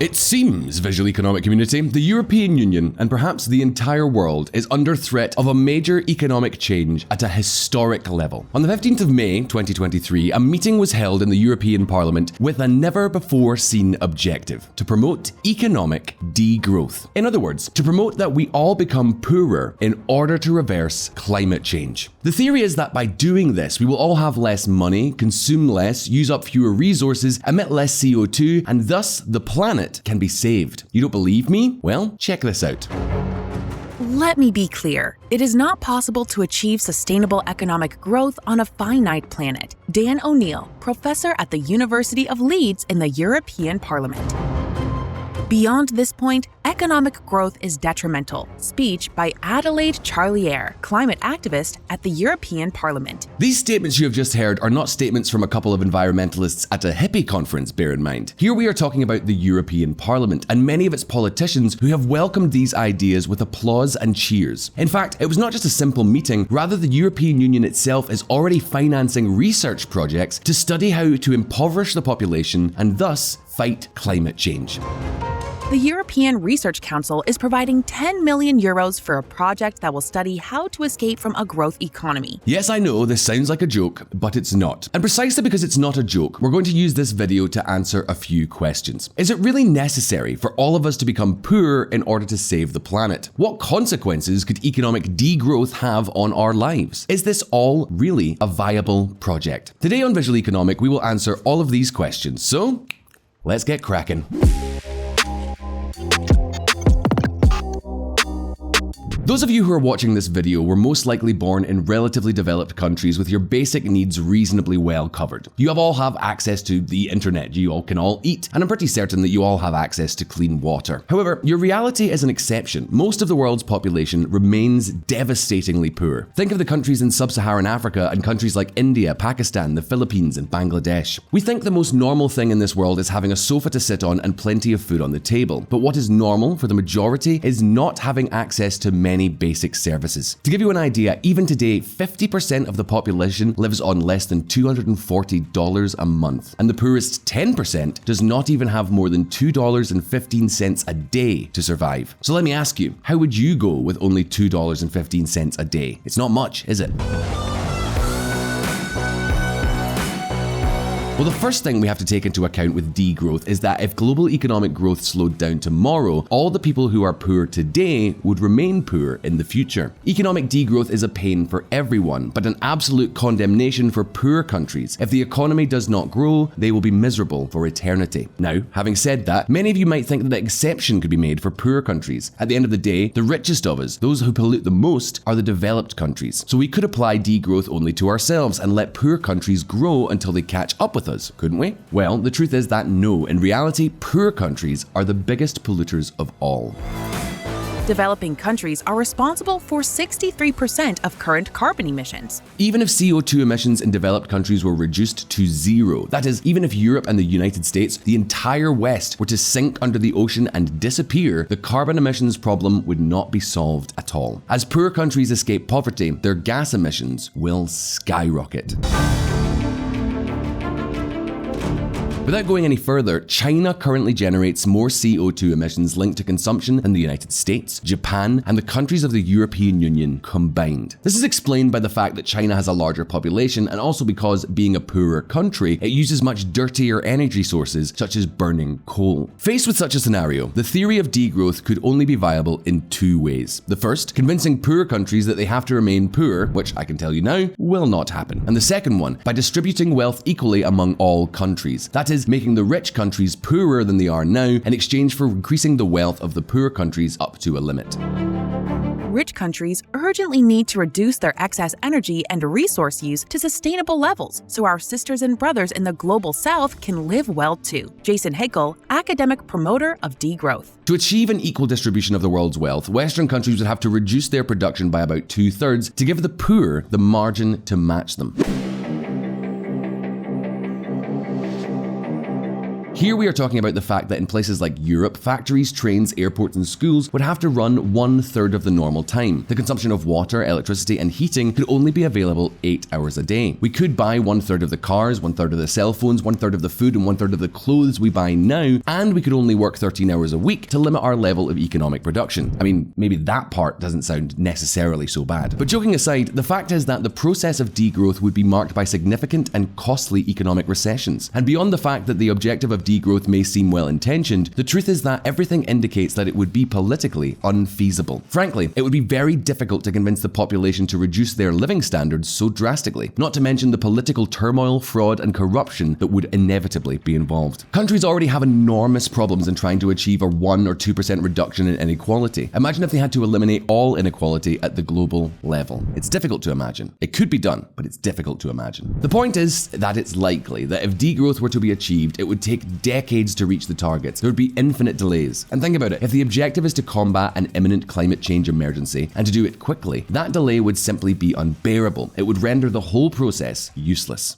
It seems, Visualeconomik community, the European Union and perhaps the entire world is under threat of a major economic change at a historic level. On the 15th of May 2023, a meeting was held in the European Parliament with a never-before-seen objective: to promote economic degrowth. In other words, to promote that we all become poorer in order to reverse climate change. The theory is that by doing this, we will all have less money, consume less, use up fewer resources, emit less CO2, and thus the planet can be saved. You don't believe me? Well, check this out. Let me be clear. It is not possible to achieve sustainable economic growth on a finite planet. Dan O'Neill, professor at the University of Leeds in the European Parliament. Beyond this point, economic growth is detrimental. Speech by Adelaide Charlier, climate activist at the European Parliament. These statements you have just heard are not statements from a couple of environmentalists at a hippie conference, bear in mind. Here we are talking about the European Parliament and many of its politicians who have welcomed these ideas with applause and cheers. In fact, it was not just a simple meeting, rather the European Union itself is already financing research projects to study how to impoverish the population and thus fight climate change. The European Research Council is providing 10 million euros for a project that will study how to escape from a growth economy. Yes, I know this sounds like a joke, but it's not. And precisely because it's not a joke, we're going to use this video to answer a few questions. Is it really necessary for all of us to become poor in order to save the planet? What consequences could economic degrowth have on our lives? Is this all really a viable project? Today on Visualeconomik, we will answer all of these questions. So, let's get cracking. Those of you who are watching this video were most likely born in relatively developed countries with your basic needs reasonably well covered. You all have access to the internet, you all can all eat, and I'm pretty certain that you all have access to clean water. However, your reality is an exception. Most of the world's population remains devastatingly poor. Think of the countries in sub-Saharan Africa and countries like India, Pakistan, the Philippines, and Bangladesh. We think the most normal thing in this world is having a sofa to sit on and plenty of food on the table. But what is normal for the majority is not having access to many basic services. To give you an idea, even today, 50% of the population lives on less than $240 a month, and the poorest 10% does not even have more than $2.15 a day to survive. So let me ask you, how would you go with only $2.15 a day? It's not much, is it? Well, the first thing we have to take into account with degrowth is that if global economic growth slowed down tomorrow, all the people who are poor today would remain poor in the future. Economic degrowth is a pain for everyone, but an absolute condemnation for poor countries. If the economy does not grow, they will be miserable for eternity. Now, having said that, many of you might think that an exception could be made for poor countries. At the end of the day, the richest of us, those who pollute the most, are the developed countries. So we could apply degrowth only to ourselves and let poor countries grow until they catch up with us, couldn't we? Well, the truth is that no, in reality, poor countries are the biggest polluters of all. Developing countries are responsible for 63% of current carbon emissions. Even if CO2 emissions in developed countries were reduced to zero, that is, even if Europe and the United States, the entire West, were to sink under the ocean and disappear, the carbon emissions problem would not be solved at all. As poor countries escape poverty, their gas emissions will skyrocket. Without going any further, China currently generates more CO2 emissions linked to consumption than the United States, Japan, and the countries of the European Union combined. This is explained by the fact that China has a larger population and also because, being a poorer country, it uses much dirtier energy sources such as burning coal. Faced with such a scenario, the theory of degrowth could only be viable in two ways. The first, convincing poor countries that they have to remain poor, which I can tell you now, will not happen. And the second one, by distributing wealth equally among all countries. That is, making the rich countries poorer than they are now in exchange for increasing the wealth of the poor countries up to a limit. Rich countries urgently need to reduce their excess energy and resource use to sustainable levels so our sisters and brothers in the global south can live well too. Jason Hickel, academic promoter of degrowth. To achieve an equal distribution of the world's wealth, Western countries would have to reduce their production by about 2/3 to give the poor the margin to match them. Here we are talking about the fact that in places like Europe, factories, trains, airports and schools would have to run 1/3 of the normal time. The consumption of water, electricity and heating could only be available 8 hours a day. We could buy 1/3 of the cars, 1/3 of the cell phones, 1/3 of the food and 1/3 of the clothes we buy now, and we could only work 13 hours a week to limit our level of economic production. I mean, maybe that part doesn't sound necessarily so bad. But joking aside, the fact is that the process of degrowth would be marked by significant and costly economic recessions. And beyond the fact that the objective of degrowth may seem well-intentioned, the truth is that everything indicates that it would be politically unfeasible. Frankly, it would be very difficult to convince the population to reduce their living standards so drastically, not to mention the political turmoil, fraud and corruption that would inevitably be involved. Countries already have enormous problems in trying to achieve a 1 or 2% reduction in inequality. Imagine if they had to eliminate all inequality at the global level. It's difficult to imagine. It could be done, but it's difficult to imagine. The point is that it's likely that if degrowth were to be achieved, it would take decades to reach the targets. There would be infinite delays. And think about it, if the objective is to combat an imminent climate change emergency and to do it quickly, that delay would simply be unbearable. It would render the whole process useless.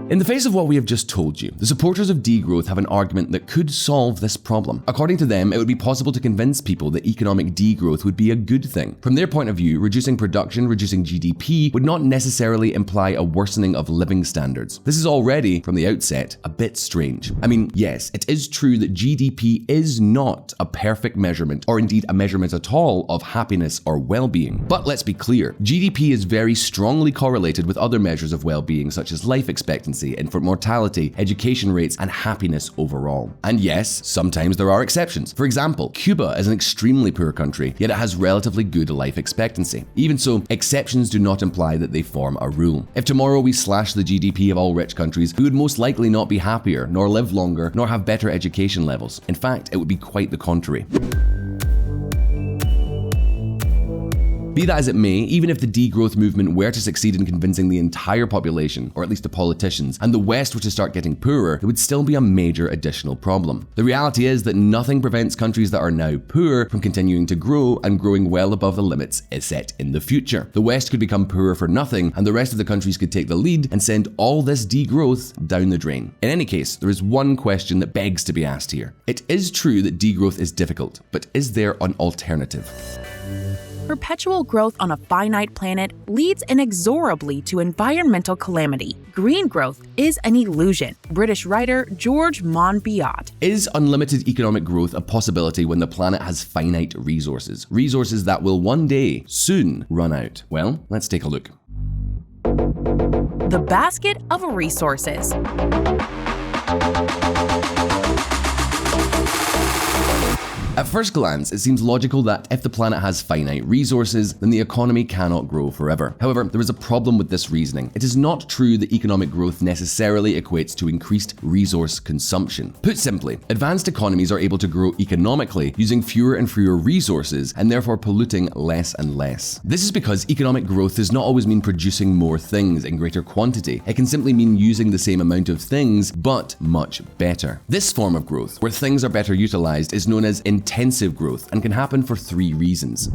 In the face of what we have just told you, the supporters of degrowth have an argument that could solve this problem. According to them, it would be possible to convince people that economic degrowth would be a good thing. From their point of view, reducing production, reducing GDP, would not necessarily imply a worsening of living standards. This is already, from the outset, a bit strange. I mean, yes, it is true that GDP is not a perfect measurement, or indeed a measurement at all, of happiness or well-being. But let's be clear, GDP is very strongly correlated with other measures of well-being such as life expectancy, infant mortality, education rates, and happiness overall. And yes, sometimes there are exceptions. For example, Cuba is an extremely poor country, yet it has relatively good life expectancy. Even so, exceptions do not imply that they form a rule. If tomorrow we slash the GDP of all rich countries, we would most likely not be happier, nor live longer, nor have better education levels. In fact, it would be quite the contrary. Be that as it may, even if the degrowth movement were to succeed in convincing the entire population, or at least the politicians, and the West were to start getting poorer, it would still be a major additional problem. The reality is that nothing prevents countries that are now poor from continuing to grow and growing well above the limits set in the future. The West could become poorer for nothing, and the rest of the countries could take the lead and send all this degrowth down the drain. In any case, there is one question that begs to be asked here. It is true that degrowth is difficult, but is there an alternative? Perpetual growth on a finite planet leads inexorably to environmental calamity. Green growth is an illusion. British writer George Monbiot. Is unlimited economic growth a possibility when the planet has finite resources? Resources that will one day, soon, run out? Well, let's take a look. The basket of resources. At first glance, it seems logical that if the planet has finite resources, then the economy cannot grow forever. However, there is a problem with this reasoning. It is not true that economic growth necessarily equates to increased resource consumption. Put simply, advanced economies are able to grow economically using fewer and fewer resources and therefore polluting less and less. This is because economic growth does not always mean producing more things in greater quantity. It can simply mean using the same amount of things, but much better. This form of growth, where things are better utilized, is known as intensive growth and can happen for 3 reasons.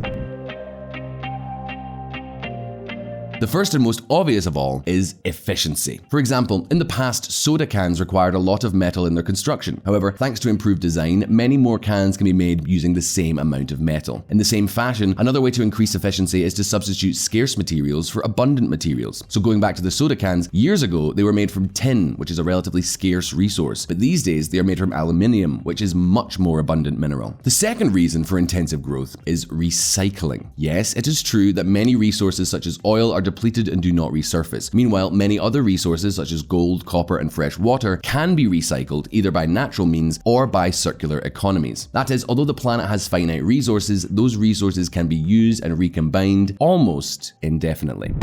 The first and most obvious of all is efficiency. For example, in the past, soda cans required a lot of metal in their construction. However, thanks to improved design, many more cans can be made using the same amount of metal. In the same fashion, another way to increase efficiency is to substitute scarce materials for abundant materials. So going back to the soda cans, years ago, they were made from tin, which is a relatively scarce resource. But these days, they are made from aluminium, which is much more abundant mineral. The second reason for intensive growth is recycling. Yes, it is true that many resources such as oil are depleted and do not resurface. Meanwhile, many other resources such as gold, copper, and fresh water can be recycled either by natural means or by circular economies. That is, although the planet has finite resources, those resources can be used and recombined almost indefinitely.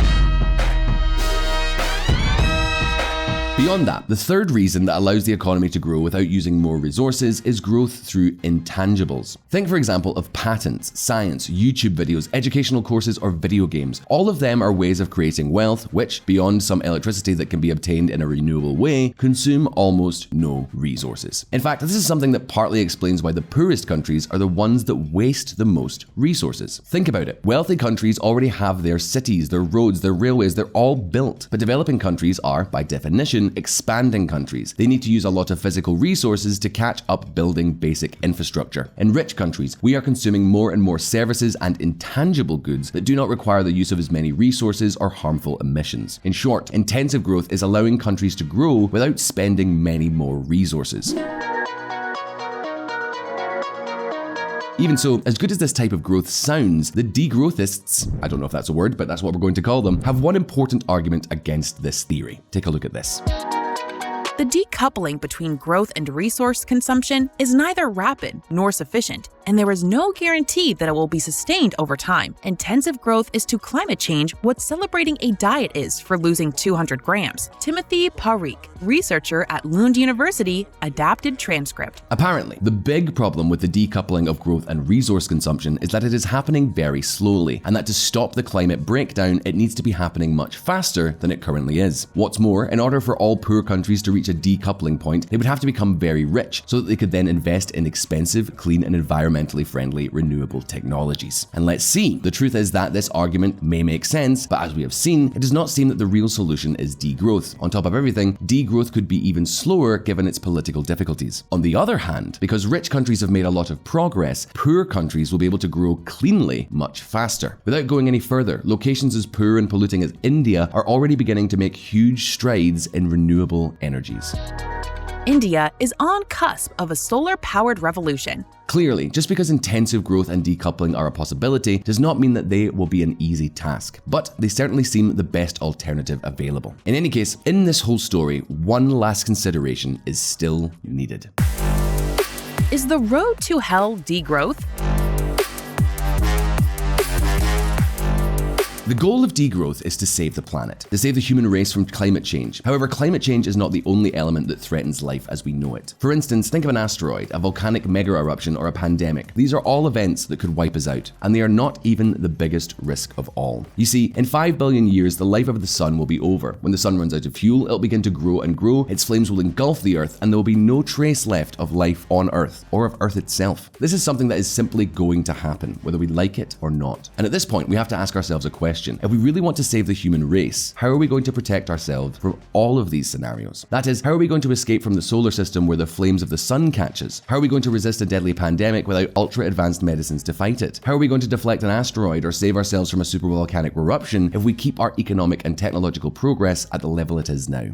Beyond that, the third reason that allows the economy to grow without using more resources is growth through intangibles. Think, for example, of patents, science, YouTube videos, educational courses, or video games. All of them are ways of creating wealth which, beyond some electricity that can be obtained in a renewable way, consume almost no resources. In fact, this is something that partly explains why the poorest countries are the ones that waste the most resources. Think about it. Wealthy countries already have their cities, their roads, their railways, they're all built. But developing countries are, by definition, addition, expanding countries, they need to use a lot of physical resources to catch up building basic infrastructure. In rich countries, we are consuming more and more services and intangible goods that do not require the use of as many resources or harmful emissions. In short, intensive growth is allowing countries to grow without spending many more resources. Even so, as good as this type of growth sounds, the degrowthists, I don't know if that's a word, but that's what we're going to call them, have one important argument against this theory. Take a look at this. The decoupling between growth and resource consumption is neither rapid nor sufficient, and there is no guarantee that it will be sustained over time. Intensive growth is to climate change what celebrating a diet is for losing 200 grams. Timothy Parikh, researcher at Lund University, adapted transcript. Apparently, the big problem with the decoupling of growth and resource consumption is that it is happening very slowly, and that to stop the climate breakdown, it needs to be happening much faster than it currently is. What's more, in order for all poor countries to reach a decoupling point, they would have to become very rich so that they could then invest in expensive, clean and environmentally friendly renewable technologies. And let's see, the truth is that this argument may make sense, but as we have seen, it does not seem that the real solution is degrowth. On top of everything, degrowth could be even slower given its political difficulties. On the other hand, because rich countries have made a lot of progress, poor countries will be able to grow cleanly much faster. Without going any further, locations as poor and polluting as India are already beginning to make huge strides in renewable energies. India is on cusp of a solar-powered revolution. Clearly, just because intensive growth and decoupling are a possibility does not mean that they will be an easy task, but they certainly seem the best alternative available. In any case, in this whole story, one last consideration is still needed. Is the road to hell degrowth? The goal of degrowth is to save the planet, to save the human race from climate change. However, climate change is not the only element that threatens life as we know it. For instance, think of an asteroid, a volcanic mega eruption, or a pandemic. These are all events that could wipe us out, and they are not even the biggest risk of all. You see, in 5 billion years, the life of the sun will be over. When the sun runs out of fuel, it'll begin to grow and grow, its flames will engulf the Earth, and there will be no trace left of life on Earth, or of Earth itself. This is something that is simply going to happen, whether we like it or not. And at this point, we have to ask ourselves a question. If we really want to save the human race, how are we going to protect ourselves from all of these scenarios? That is, how are we going to escape from the solar system where the flames of the sun catches? How are we going to resist a deadly pandemic without ultra-advanced medicines to fight it? How are we going to deflect an asteroid or save ourselves from a supervolcanic eruption if we keep our economic and technological progress at the level it is now?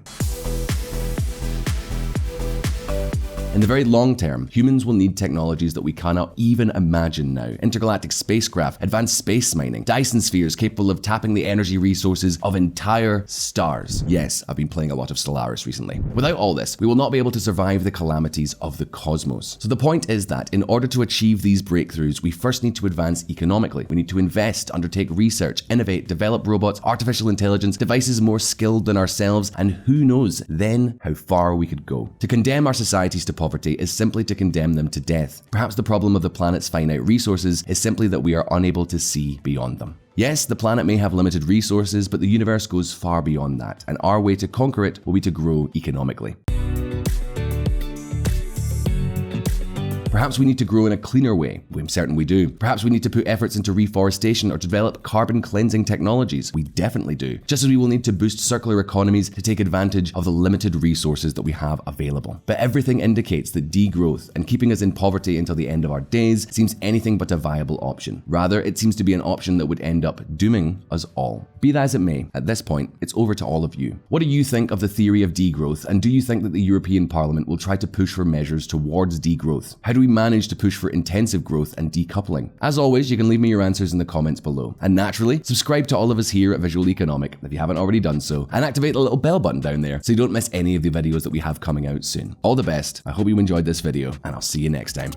In the very long term, humans will need technologies that we cannot even imagine now. Intergalactic spacecraft, advanced space mining, Dyson spheres capable of tapping the energy resources of entire stars. Yes, I've been playing a lot of Stellaris recently. Without all this, we will not be able to survive the calamities of the cosmos. So the point is that in order to achieve these breakthroughs, we first need to advance economically. We need to invest, undertake research, innovate, develop robots, artificial intelligence, devices more skilled than ourselves, and who knows then how far we could go. To condemn our societies to poverty is simply to condemn them to death. Perhaps the problem of the planet's finite resources is simply that we are unable to see beyond them. Yes, the planet may have limited resources, but the universe goes far beyond that, and our way to conquer it will be to grow economically. Perhaps we need to grow in a cleaner way. I'm certain we do. Perhaps we need to put efforts into reforestation or to develop carbon cleansing technologies. We definitely do. Just as we will need to boost circular economies to take advantage of the limited resources that we have available. But everything indicates that degrowth and keeping us in poverty until the end of our days seems anything but a viable option. Rather, it seems to be an option that would end up dooming us all. Be that as it may, at this point, it's over to all of you. What do you think of the theory of degrowth, and do you think that the European Parliament will try to push for measures towards degrowth? How do we manage to push for intensive growth and decoupling? As always, you can leave me your answers in the comments below. And naturally, subscribe to all of us here at Visualeconomik if you haven't already done so, and activate the little bell button down there so you don't miss any of the videos that we have coming out soon. All the best, I hope you enjoyed this video, and I'll see you next time.